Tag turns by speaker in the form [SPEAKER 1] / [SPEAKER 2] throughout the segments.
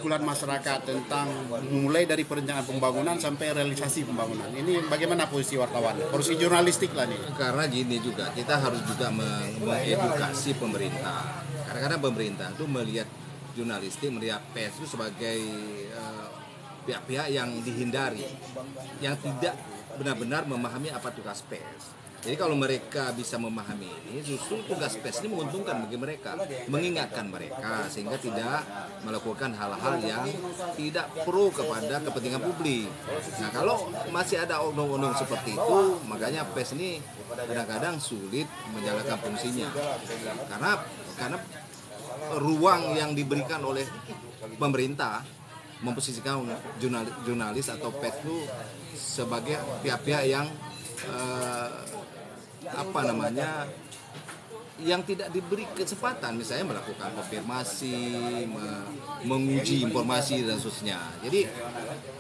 [SPEAKER 1] keluhan masyarakat tentang mulai dari perencanaan pembangunan sampai realisasi pembangunan. Ini bagaimana posisi wartawan? Posisi jurnalistik lah nih.
[SPEAKER 2] Karena gini juga, kita harus juga mengedukasi pemerintah. Karena pemerintah itu melihat jurnalistik, melihat pers itu sebagai pihak-pihak yang dihindari, yang tidak benar-benar memahami apa tugas pers. Jadi kalau mereka bisa memahami ini, justru tugas pers ini menguntungkan bagi mereka, mengingatkan mereka sehingga tidak melakukan hal-hal yang tidak pro kepada kepentingan publik. Nah, kalau masih ada oknum-oknum seperti itu, makanya pers ini kadang-kadang sulit menjalankan fungsinya. Karena ruang yang diberikan oleh pemerintah memposisikan jurnalis atau pers itu sebagai pihak-pihak yang yang tidak diberi kesempatan, misalnya melakukan konfirmasi, menguji informasi dan seterusnya. Jadi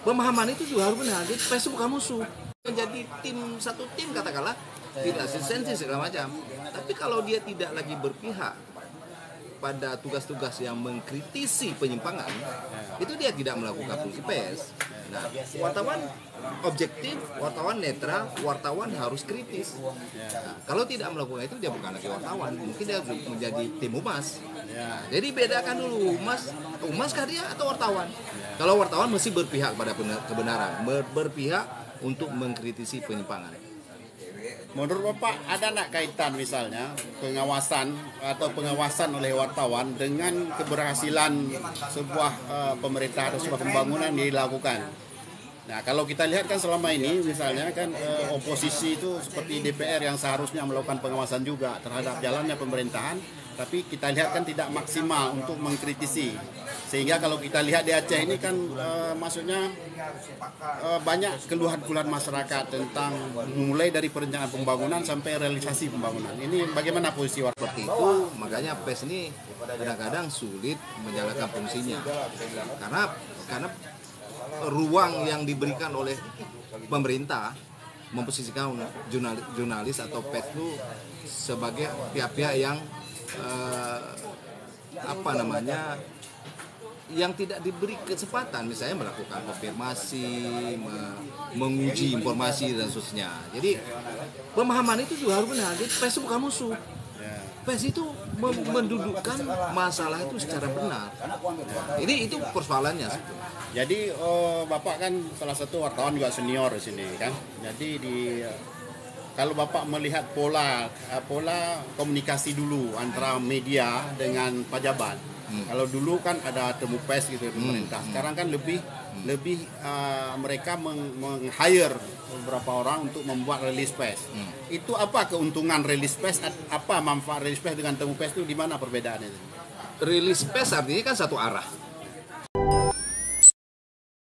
[SPEAKER 2] pemahaman itu juga harus benar. Jadi pers bukan musuh. Menjadi satu tim katakanlah tidak asistensi segala macam. Tapi kalau dia tidak lagi berpihak pada tugas-tugas yang mengkritisi penyimpangan, itu dia tidak melakukan fungsi pers. Nah, wartawan objektif, wartawan netral, wartawan harus kritis. Nah, kalau tidak melakukan itu dia bukan lagi wartawan, mungkin dia menjadi tim humas. Jadi bedakan dulu humas kah dia atau wartawan? Kalau wartawan mesti berpihak pada kebenaran, berpihak untuk mengkritisi penyimpangan.
[SPEAKER 1] Menurut Bapak ada nggak kaitan misalnya pengawasan oleh wartawan dengan keberhasilan sebuah pemerintah atau sebuah pembangunan yang dilakukan? Nah, kalau kita lihat kan selama ini misalnya kan oposisi itu seperti DPR yang seharusnya melakukan pengawasan juga terhadap jalannya pemerintahan, tapi kita lihat kan tidak maksimal untuk mengkritisi. Sehingga kalau kita lihat di Aceh ini kan maksudnya banyak keluhan-keluhan masyarakat tentang mulai dari perencanaan pembangunan sampai realisasi pembangunan. Ini bagaimana posisi wartawan?
[SPEAKER 2] Seperti itu, makanya pers ini kadang-kadang sulit menjalankan fungsinya. Karena ruang yang diberikan oleh pemerintah memposisikan jurnalis atau pers itu sebagai pihak-pihak yang yang tidak diberi kesempatan, misalnya melakukan konfirmasi, menguji informasi dan seterusnya. Jadi pemahaman itu juga harus benar. Jadi pers bukan musuh. Pers itu mendudukkan masalah itu secara benar. Ini itu persoalannya.
[SPEAKER 1] Jadi Bapak kan salah satu wartawan juga senior di sini kan. Jadi kalau Bapak melihat pola komunikasi dulu antara media dengan pejabat. Kalau dulu kan ada temu pers gitu pemerintah. Sekarang kan lebih mereka meng-hire beberapa orang untuk membuat rilis pers. Itu apa keuntungan rilis pers? Apa manfaat rilis pers dengan temu pers itu, di mana perbedaannya?
[SPEAKER 2] Rilis pers artinya kan satu arah.